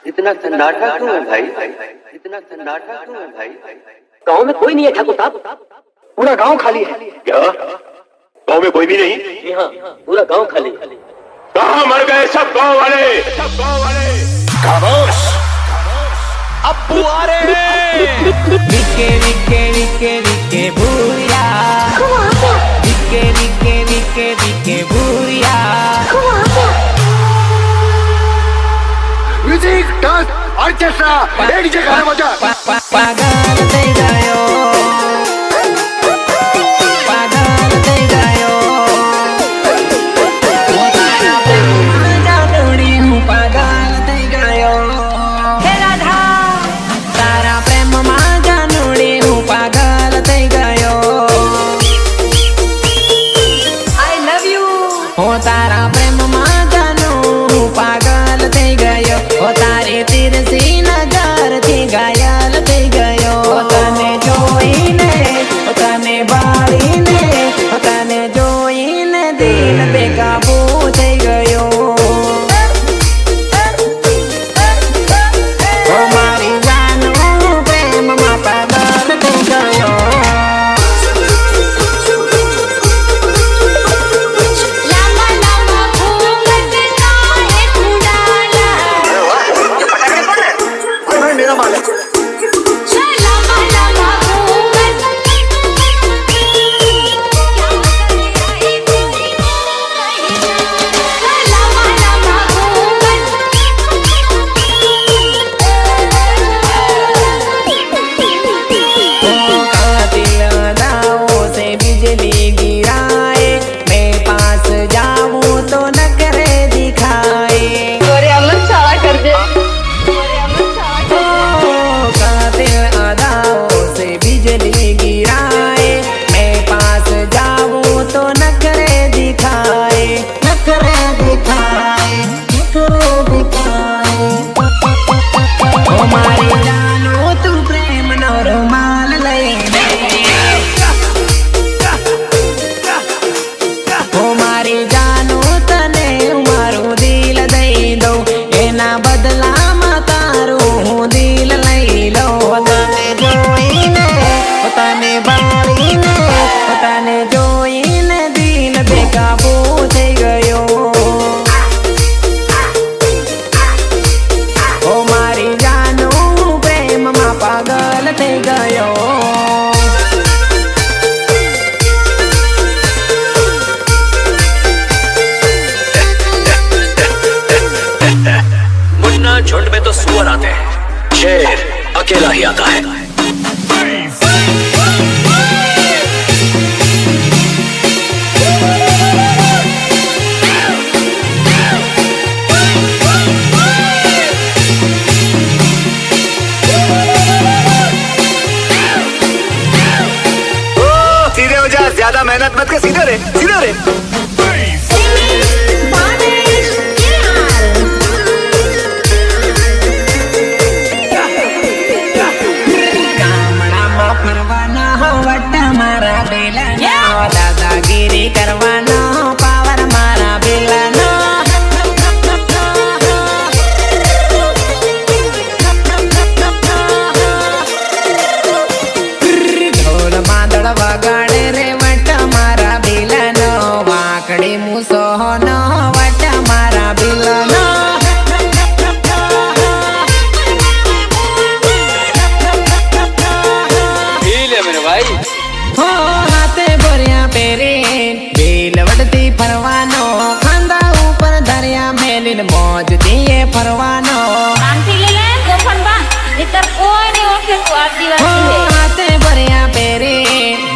इतना सन्नाटा क्यों है भाई? इतना सन्नाटा क्यों है भाई? गांव में कोई नहीं है ठाकुर साहब, पूरा गांव खाली है। क्या गांव में कोई भी नहीं? जी हाँ, पूरा गांव खाली। कहाँ मर गए सब गांव वाले? सब गांव वाले खामोश। अब्बू आ रहे हैं। VK VK VK VK Bhuria, VK VK VK VK Bhuria. Music, dance, orchestra, DJ गाना बजा। पागल થઈ ગયો, पागल થઈ ગયો। તારા પ્રેમમાં જાદુડી હું પાગલ થઈ ગયો। હે રાધા, તારા પ્રેમમાં જાદુડી હું પાગલ થઈ ગયો। I love you। હો તારા પ્રેમમાં જાનુ હું પાગલ થઈ ગયો। હો તારી તીરસી નજરથી ઘાયલ થઈ ગયો। તને જોઈને, તને ભાળીને, તને જોઈને દિલ બેકાબૂ થઈ ગયો। ઓ મારી જાન હું પ્રેમમાં પાગલ થઈ ગયો। लामा लामा घूंघट काहे तू डाला? मेरा माल है। लामा लामा घूंघट लामा लामा कातिल अदाओं से बिजली गिराए, मैं पास जाऊं तो नखरे दिखाए। कातिल अदाओं से बिजली गिराए, मैं पास जाऊं तो नखरे दिखाए। नखरे दिखाए, नखरे दिखाए। ओ मारी जानो तू प्रेम नो रुमाल लईने। ओ मारी जानो तने मारू दिल दई दो, एना बदलाમાં તારું હું દિલ લઈ લઉં। તને જોઈને, તને ભાળીને, તને જોઈને દિલ બેકાબૂ થઈ ગયો। ઓ મારી જાનો પ્રેમમાં પાગલ થઈ ગયો। मुन्ना, झुंड में तो सुअर आते हैं, शेर अकेला ही आता है। सीधे हो जा, ज्यादा मेहनत मत कर, सीधे रे, सीधे रे। ગામડામાં ફરવાનો વટ મારા બેલાનો, દાદાગીરી કરવાનો પાવર મારા બેલાનો। ઢોલ માદળ વગાડે રે વટ મારા બેલાનો, વાંકડી મૂસોનો વટ મારા બેલાનો। मेरे भाई हो हाथे बोरिया पेरे बेल वडती फरवानो, खांदा ऊपर दरिया मेलिन मौज दिए फरवानो। आंटी ले ले गोफन बा नितर कोई नहीं ओके को हो आदिवासी है। हाथे बोरिया पेरे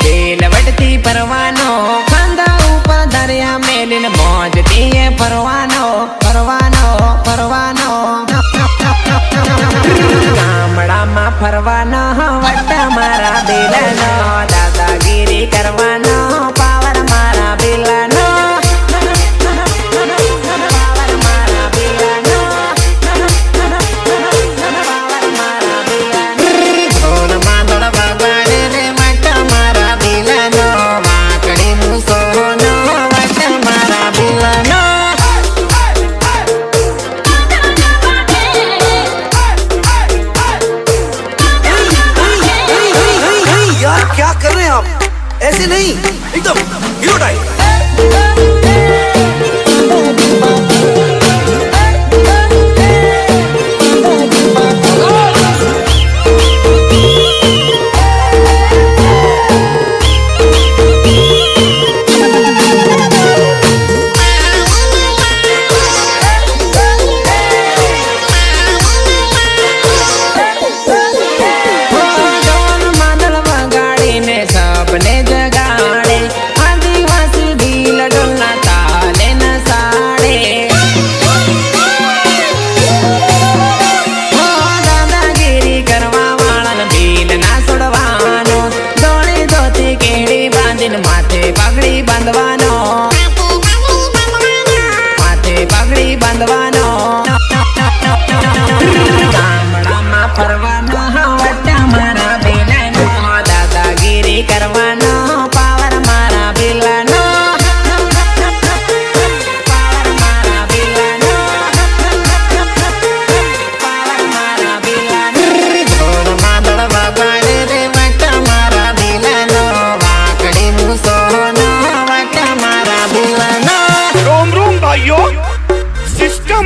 बेल वडती फरवानो, खांदा ऊपर दरिया मेलिन मौज दिए फरवानो। फरवानो फरवानो ગામડામાં ફરવાનો વટ મારા બેલાનો, દાદાગીરી કરવાનો પાવર મારા બેલાનો। પાવર મારા બેલાનો, પાવર મારા બેલાનો। ઢોલ માદળ વગાડે રે વટ મારા બેલાનો, વાંકડી મૂસોનો વટ મારા બેલાનો।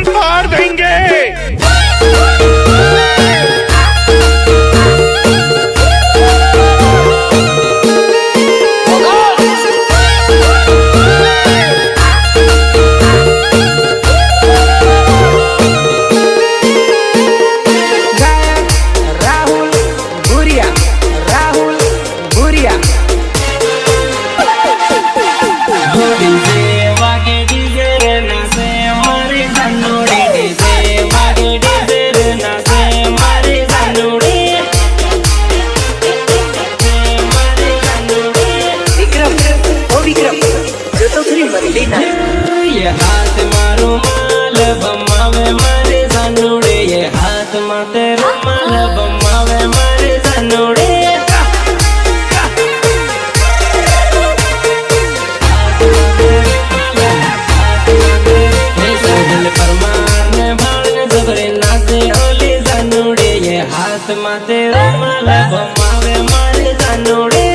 फाड़ देंगे। ये हाथ मारो माल बम्मावे मारे जानोड़े, ये हाथ माते रुमाल बम्मावे मारे जानोड़े। हाथ माते रुमाल बम्मावे मारे जानोड़े।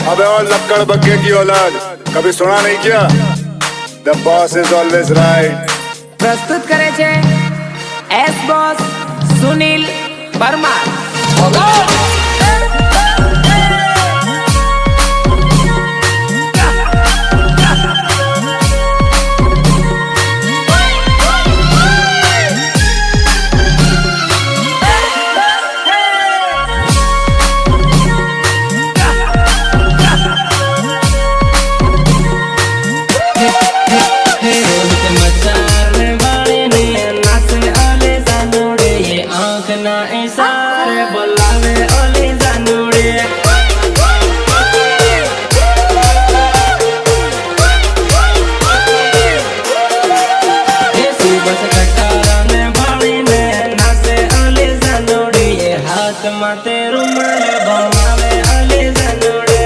अबे और लक्कड़ बग्गे की औलाद, कभी सुना नहीं क्या? The boss is always right. प्रस्तुत करे छे एस बॉस सुनील परमार। माते रुमाल बम्मावे अले जानोड़े।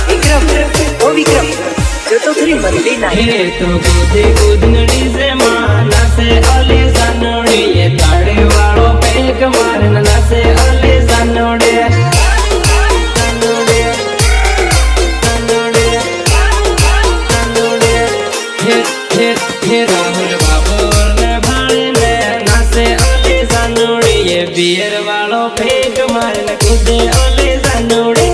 विक्रम, ओ विक्रम, जो तो थोड़ी मरली नहीं। हे तो कूदे कूदनड़ी से माना से अले जानोड़े, ये ताड़े वालों पेक मारना से अले जानोड़े। जानोड़े, जानोड़े, जानोड़े। हे राहुल बाबूर ने भाड़े ने नासे अले जानोड़े, ये बियर वालों पेक मारना कूदे अले जानोड़े।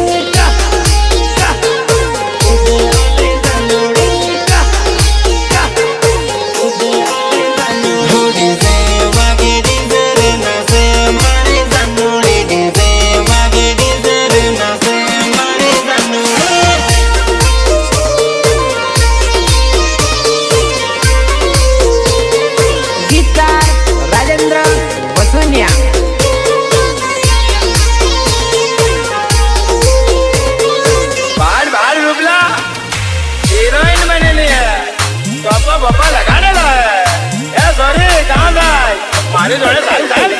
बापा लगाने ला है सॉरी कहाँ गए मारे जोड़े सारी सारी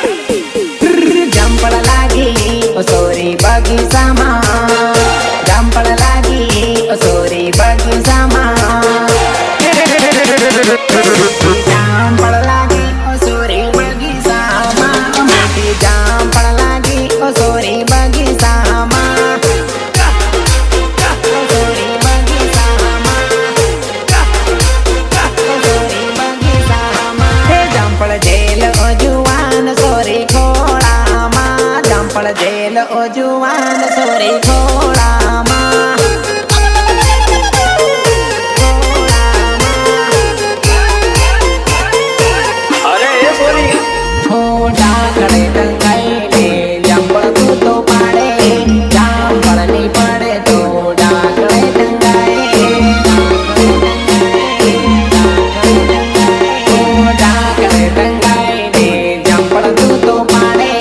जंपड़ लागी ओ सोरी बगीचा मा, जंपड़ लागी ओ सोरी बगीचा मा। जंपड़ लागी ओ सोरी बगीचा मा, मोटी जंपड़ लागी ओ सोरी बगीचा मा। जेल ओ जुआन सोरी घोड़ा माँ, अरे ये सोरी घोड़ा खड़े टंगाई जंपड़ तू तो पाड़े, जंपड़ नहीं पड़े तो डाकड़े टंगाए। घोड़ा खड़े टंगाई जंपड़ तू तो पाड़े,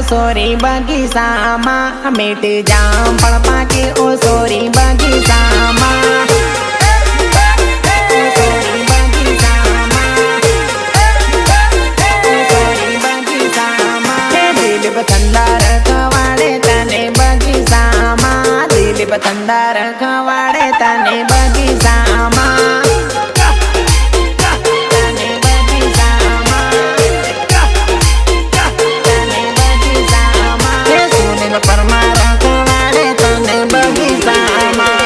સોરી બગીચામાં મીઠ જામફળ પાકે ઓ સોરી બગીચામાં પતંદાર ખવાડે તને બગીચામાં દિલ પતંદાર ખવાડે તને બગીચામાં તને બગીચામાં સુનિલ પરમાર ખવાડે તને બગીચામાં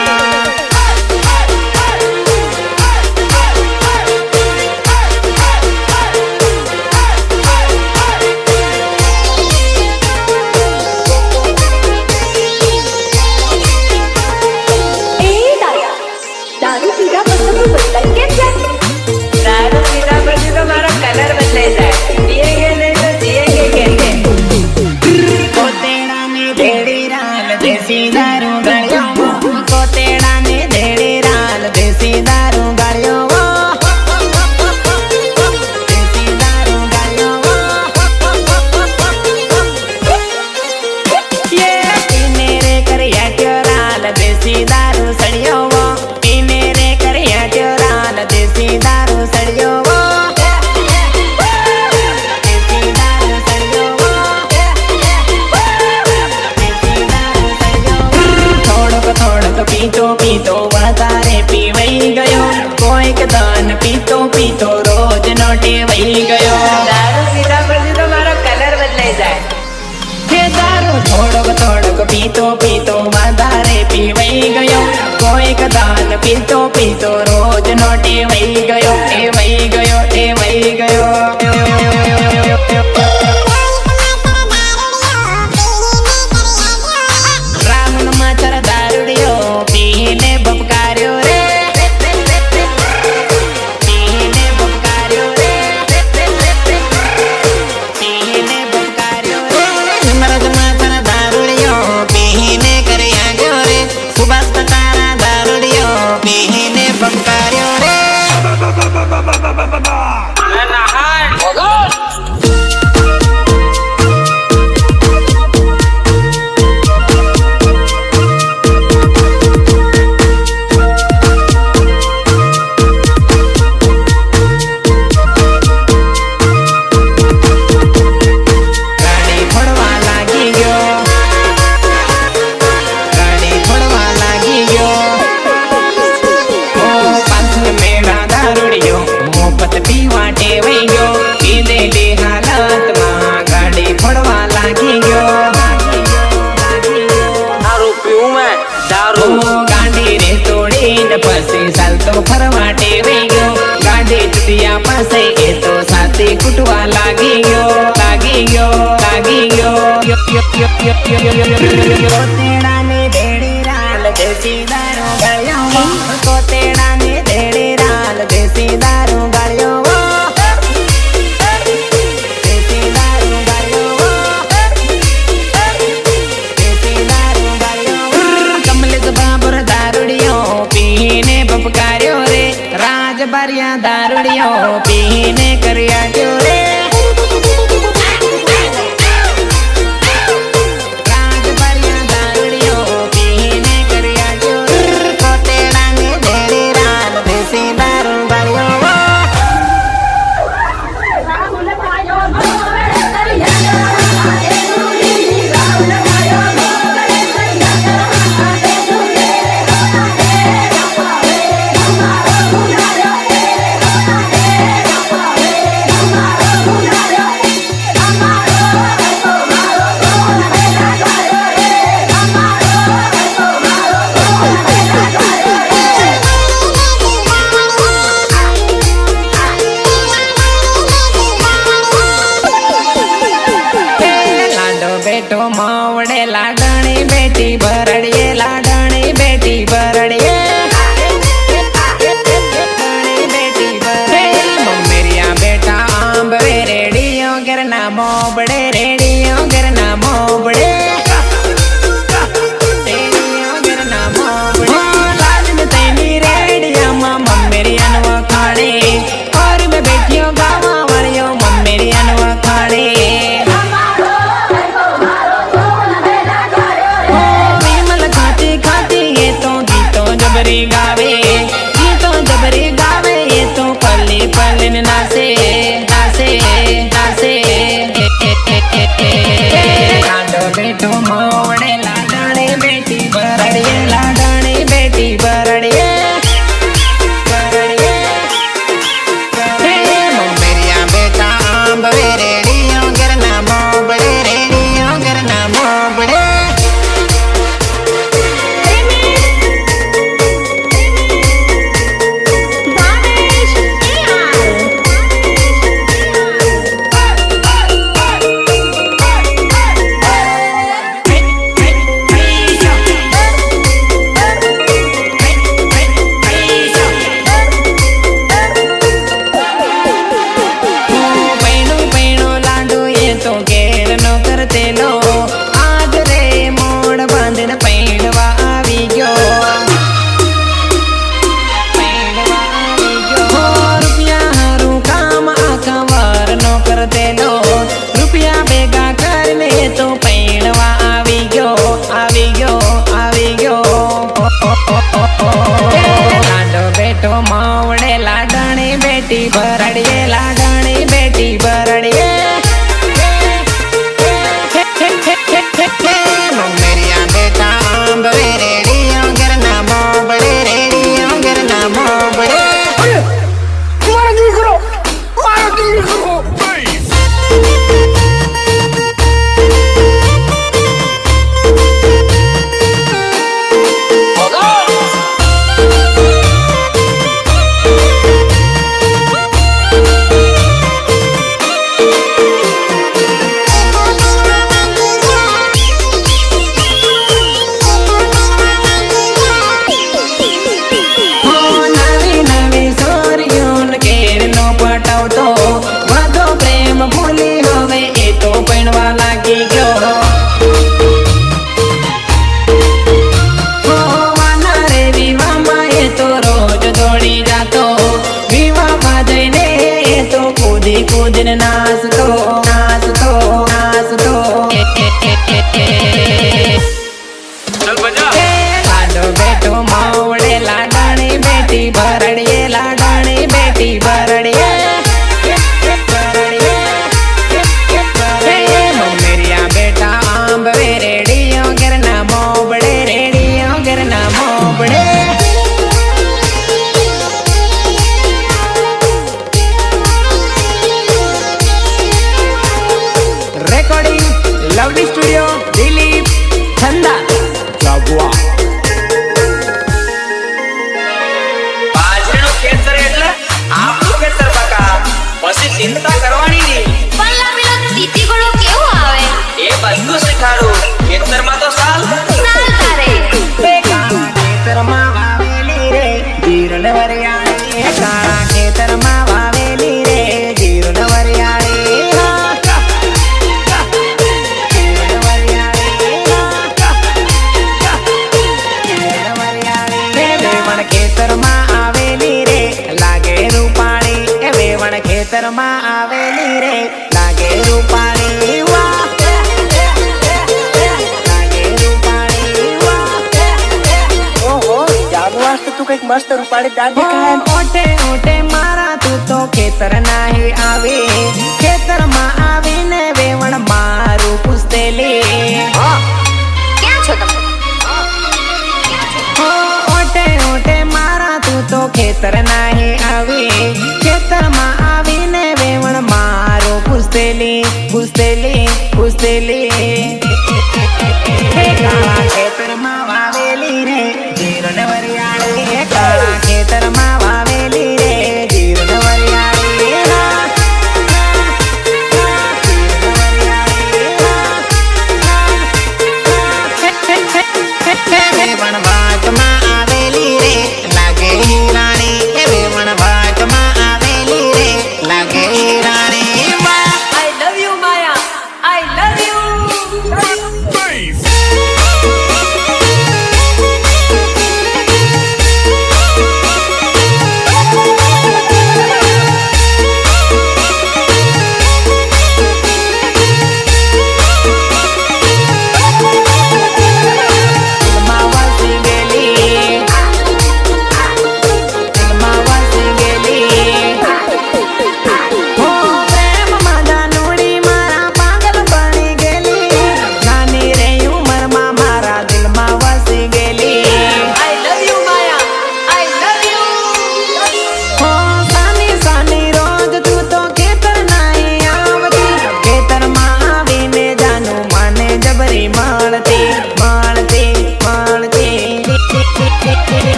દારૂ પીધા પછી તો બદલાઈ કેમ જાય? દારૂ પીધા પછી તો મારો કલર બદલાઈ જાય. જીએંગે નહીં તો જીએંગે કેસે? કોતેડાને ધેડી રાલ દેશી દારૂ ગળ્યો કોતેડાને ધેડી રાલ દેશી દારૂ ગળ્યો દેશી દારૂ ગળ્યો યે પીને રે કર્યા ક્યો રાલ દેશી દારૂ સળ્યો પીને રે કર્યા ક્યો રાલ દેશી દારૂ સળ્યો પીતો પીતો વધારે પીવાઈ ગયો કોઈક દાન પીતો પીતો રોજ નો ટેવાઈ ગયો દારૂ પીધા પછી તો મારો કલર બદલાઈ જાય. હે દારૂ થોડોક પીતો પીતો વધારે પીવાઈ ગયો કોઈક દાન પીતો પીતો રોજ નો ટેવાઈ ગયો ટેવાઈ ગયો ટેવાઈ ગયો રામનો માચર દારૂડિયો પીને બપકાર્યો રે પીને બપકાર્યો રે પીને બપકાર્યો રે હિમરજ માચર દારૂડિયો પીને કર્યા ગયો રે સુભાષ તારા દારૂડિયો પીને બપકાર્યો રે ગાડી ફોડવા લાગી ગયો ગાડી ફોડવા લાગી ગયો ઓ પાછળ મેળા દારૂડિયો મોપત પીવા ટેવાઈ ગયો પીધેલી હાલતમાં ગાડી ફોડવા લાગી ગયો દારૂ પીવું મેં દારૂ ગાડી રે તોડીને પછી ચાલતો ફરવા ટેવાઈ ગયો ગાડી તૂટ્યા પાસે એ તો સાથે કૂટવા લાગી ગયો લાગી ગયો લાગી ગયો કોતેડાને ધેડી રાલ દેશી દારૂ ગળ્યો કોતેડાને ધેડી રાલ દેશી દારૂ ગળ્યો દેશી દારૂ ગળ્યો દેશી દારૂ ગળ્યો કમલેશ બાબુર દારૂડિયો પીને બપકાર્યો રે રાજ ભર્યા દારૂડિયો પીને કર્યા ગયો રે રાજ ભર્યા દારૂડિયો પીને કર્યા ગયો રે કોતેડાને ધેડી રાલ દેશી દારૂ ગળ્યો બેટો માવડે લાડણી બેટી ભરડીએ લાડણી બેટી ભરડીએ બેટી ભરડી મમ્મેરિયા બેટા આંબ રેડિયો ઘરના મોબડે રેડિયો ઘરના મોબડે રેડિયો ઘરના મોબડે લાડને તેની રેડિયામાં મમ્મેરિયાનો વખાણે ઓર મેં બેઠ્યો ગાવા વાળ્યો મમ્મેરિયાનો વખાણે નાસે નાસે લાડો બેટો મોવડે લાડાણે બેટી બરડીએ લાડાણે બેટી બરડીએ મમ્મેરિયા બેટા આંબ રેડીઓ ઘરના મોબડે રેડીઓ ઘરના મોબડે લાડો બેટો માવડે લાડાણી બેટી બરડીએ લાડાણી બેટી બરડીએ મમ્મેરિયા બેટા આંબ રેડીઓ ઘરના મોબડે રેડીઓ ઘરના મોબડે મારો દીકરો ભૂલી હવે એ તો પૈણવા લાગી ગયો વાના રે વિવામાં એ તો રોજ દોડી જાતો વિવામાં જઈને એ તો કૂદી કૂદીને નાચતો નાચતો નાચતો લાડો બેટો માવડે લાડાણી બેટી બરડીએ લાડાણી બેટી બરડીએ રેડીઓ ઘરના મોબડે રેડીઓ ઘરના મોબડે રેકોર્ડિંગ લવલી સ્ટુડિયો દિલીપ છંદા જાગવા બાજરીનું ખેતર એટલે આપણું ખેતર બકા પછી ચિંતા કરવાની નહીં પલ્લા પેલા તીતી ઘોડો કેવો આવે એ બધું શીખાડું ખેતરમાં તો સાલ ચાલતા રે ખેતરમાં વાવેલી રે જીરણ વરિયાળી કાળા ખેતરમાં વાવેલી રે જીરણ વરિયાળી ખેતરમાં આવેલી રે લાગે રૂપાળી એ વેવણ ખેતરમાં આવેલી રે લાગે રૂપાળી વાહ તું કઈક મસ્ત રૂપાળી દાદી ઓટે ઓટે મારા તું તો ખેતર નાહી આવી ખેતરમાં આવીને વેવણ મારું પૂછતેલી ક્યાં છો તમે ઓટે ઓટે મારા તું તો ખેતર નાહી આવી ખેતરમાં આવીને વેવણ મારું પૂછતેલી પૂછતેલી પૂછતેલી કાળા ખેતરમાં વાવેલી રે જીરણ વરિયાળી કાળા ખેતરમાં વાવેલી રે જીરણ વરિયાળી વેવણ ભાતમાં આવેલી રે લાગે હીરાણી એ વેવણ ભાતમાં આવેલી રે લાગે Hirani I love you, Maya. I love you.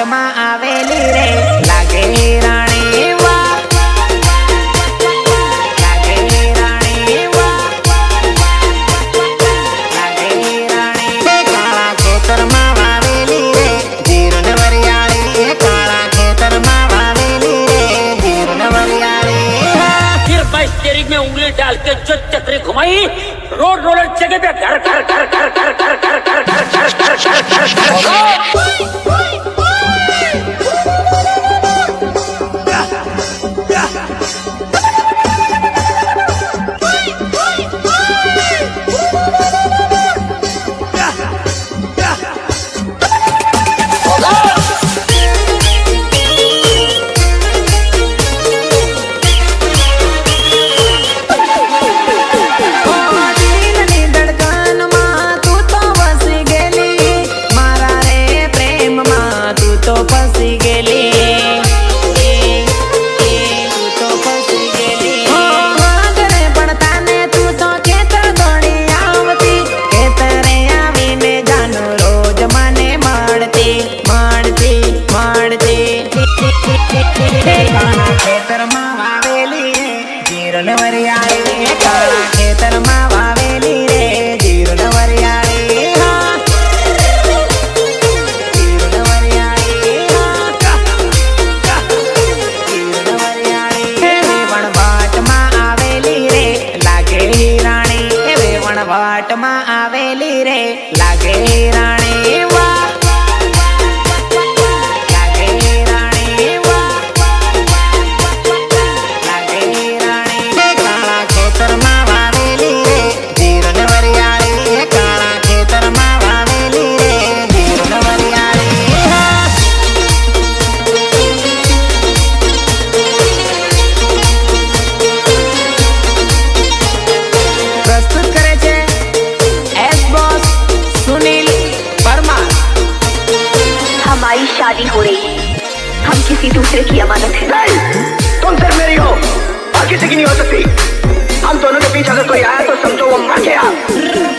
વાટમાં આવેલી રે લાગે રાણી વાહ લાગે રાણી વાહ લાગે રાણી કાળા ખેતરમાં વાવેલી રે જીરું ને વરિયાળી કાળા ખેતરમાં વાવેલી રે જીરું ને વરિયાળી फिर मैं स्टीयरिंग में उंगली डाल के जो चक्री घुमाई रोड रोलर जगह पे घर घर घर घर घर घर घर घर घर घर घर घर દિલની ધડકનમાં તું તો વસી ગયેલી મારા રે પ્રેમમાં તું તો ફસી ગયેલી તું તો ફસી ગયેલી ઘરે પડતા ને તું તો ખેતર દોડી આવતી ખેતરે આવીને જાનું રોજ મને મળતી મળતી મળતી કાળા ખેતરમાં વાવેલી રે જીરું ને વરિયાળી કાળા ખેતરમાં વાવેલી રે જીરું ને વરિયાળી હા જીરું ને વરિયાળી હા જીરું ને વરિયાળી વણવાટમાં આવેલી રે લાગે રાણી વણવાટમાં આવેલી રે લાગે રાણી વાહ લાગે રાણી વાહ લાગે રાણી કાળા ખેતરમાં વાવેલી રે જીરું ને વરિયાળી કાળા ખેતરમાં વાવેલી રે જીરું ને વરિયાળી હા પ્રસ્તુત કરે છે એસ બોસ સુनील परमार हमारी शादी हो रही है हम किसी दूसरे की अमानत है तुम सिर्फ मेरी हो और किसी की नहीं हो सकती हम दोनों के बीच अगर कोई आया तो समझो वो मर गया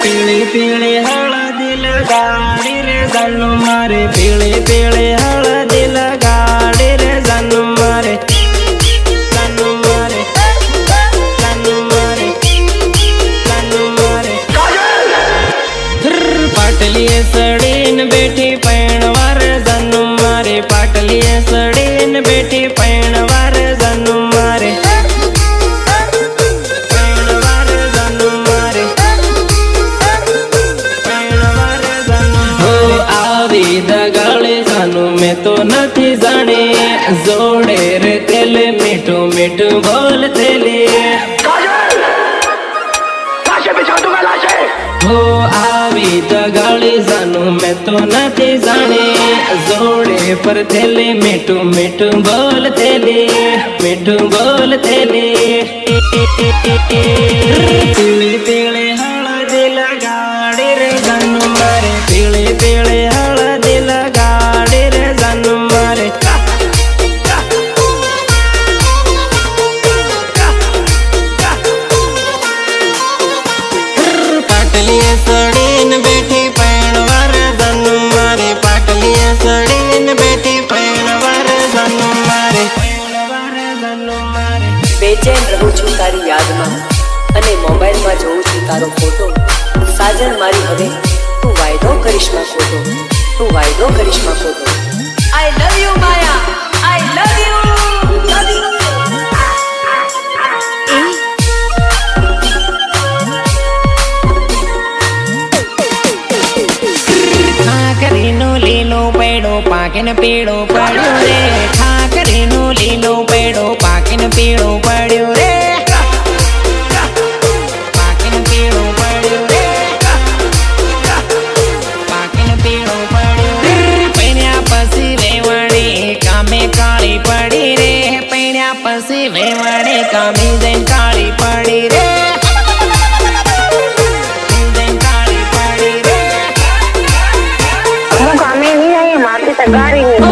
પીળી પીળી હળદી લગાડી રે જાનું મારે પીળી પીળી હળદી લગાડી રે જાનું મારે જાનું મારે જાનું મારે જાનું મારે પાટલીએ સડીને બેઠી પૈણવાર જાનું મારે પાટલીએ સડીને બેઠી પૈણવાર જાનું મારે પૈણવાર જાનું મારે આવી દગાળે જાનું મેં તો નથી જાણે જોડે રે તેલ મીઠું મીઠું બોલ તેલે लाशें बिछा दूंगा लाशें हो આવી દગાળે જાનું મેં તો નથી જાણે જોડે પર તેલે મીઠું મીઠું બોલ તેલે મીઠું બોલ તેલે પીળી પીળી હળદી લગાડી રે જાનું મારે પીળી પીળી હળદી લગાડી રે જાનું મારે પાટલીએ સડીને બેઠી પૈણવાર જાનું મારે પાટલીએ સડીને બેઠી પૈણવાર જાનું મારે પૈણવાર જાનું મારે બેચેન રહું છું તારી યાદમાં અને મોબાઈલમાં જોઉં છું તારો ફોટો સાજન મારી હવે તું વાયદો કરીશ માં ખોટો તું વાયદો કરીશ માં ખોટો આઈ love you Maya I love you ઠાકરીનું લીલું પેડું પાકીને પીળું પડ્યું રે ઠાકરીનું લીલું પેડું પાકીને પીળું પડ્યું રે પાકીને પીળું પડ્યું રે પાકીને પીળું પડ્યું રે પૈણ્યા પછી વેવાણી કામે કાળી પડી રે પૈણ્યા પછી વેવાણી કામે જઈને કાળી પડી રે જઈને કાળી પડી રે હું કામે નહીં આવી માથે તગારી નહીં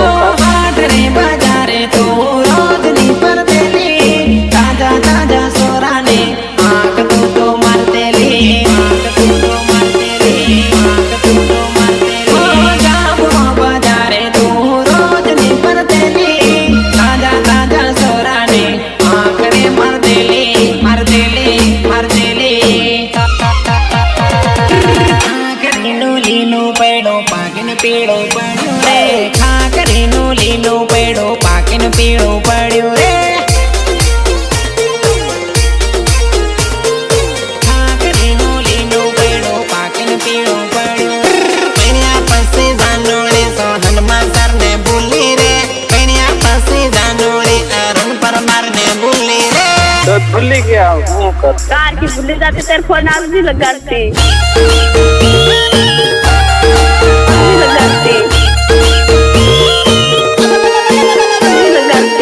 હાટ રે બજારે તો રોજની પરતેલી તાજા તાજા સોરાને આંખ તું તો મારતેલી આંખ તું તો મારતેલી આંખ તું તો મારતેલી જામો બજારે તો રોજ પીળું પડ્યું રે ખાકરીનું લીલું પડ્યું પાકીને પીળું પડ્યું પૈણ્યા પછી જાનોડે સોહનમાં સરને ભૂલી રે પૈણ્યા પછી જાનોડે અરુણ પરમારને ભૂલી રે तो भूल गया हूँ कर कार की भूले जाते तेरे फोन आज भी लगाते लगाते लगाते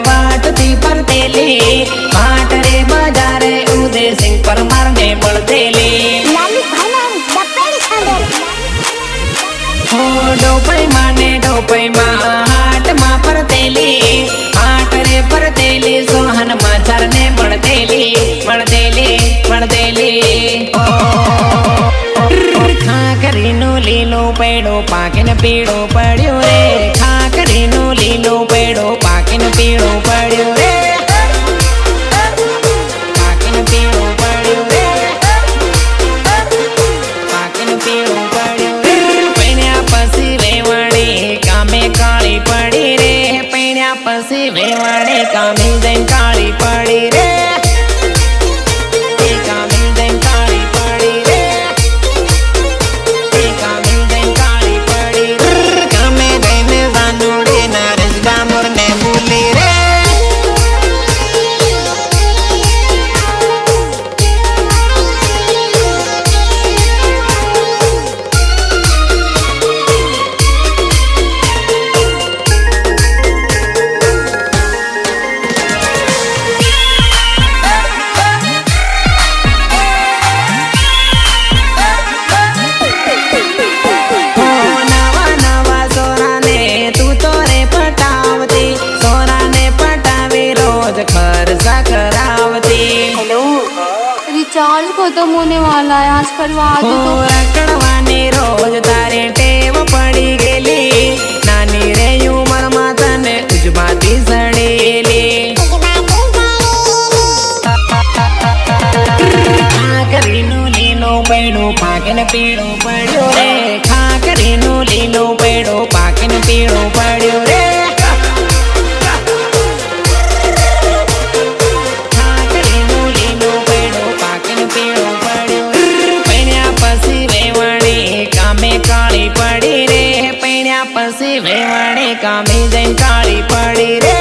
વાટતી પરતેલી વાટ રે બજારે ઉદય સિંહ પરમાર ને બળતેલી હો ડોપઈ માં હાટમાં પરતેલી હાટ રે પરતેલી સોહન માછર ને બળતેલી ખાકરીનું લીલું પૈડું પાકીને પીળું પડ્યું રે ખાકરીનું લીલું પૈડું પાકીને પીળું પડ્યું રે પાકીને પીળું પડ્યું રે પાકીને પીળું પડ્યું રે પૈણ્યા પછી વેવાણી કામે કાળી પડી રે પૈણ્યા પછી વેવાણી કામે જઈને કાળી પડી રે रिचार्ज खत्म होने वाला है आज करवा दो तो રખડવાની રોજ તારે ટેવ પડી ગયેલી નાની રે ઉંમરમાં તને ઉજબાતી સડેલી ખાકરીનું લીલું પૈડું પાકીને પીળું પડ્યું રે ખાકરીનું લીલું પૈડું પાકીને પીળું પડ્યું રે કાળી પડી રે પૈણ્યા પછી વેવાણી કામે જઈને કાળી પડી રે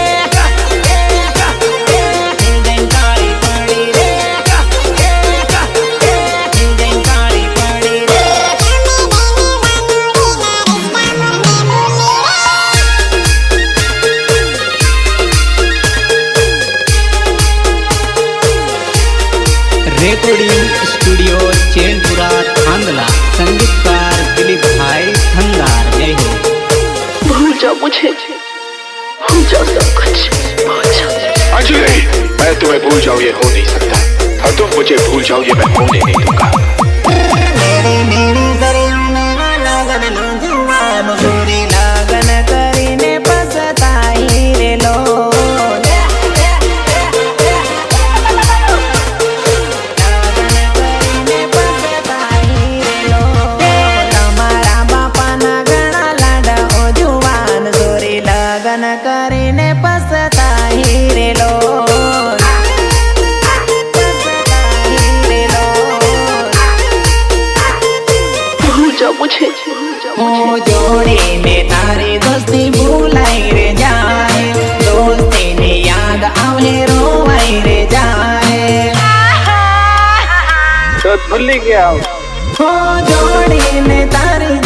જઈને કાળી પડી રે જઈને કાળી પડી રે रेकॉर्डिंग स्टूडियो चैनपुरा थांगला संगीतकार दिलीप भाई धनदार जय हो भूल जाओ मुझे भूल जाओ सब कुछ भूल जाओ अंजलि मैं तुम्हें भूल जाऊँ ये हो नहीं सकता और तुम मुझे भूल जाओ ये मैं होने नहीं दूंगा लगन કરીને પછતાઈ રે લો કરીને પછતાઈ રે લો भूल जाओ मुझे જોડીને તારી દોસ્તી ભૂલાઈ રે જાય દોસ્તીની યાદ આવે રોવાઈ રે જાય तो भूल गया हूँ જોડીને તારી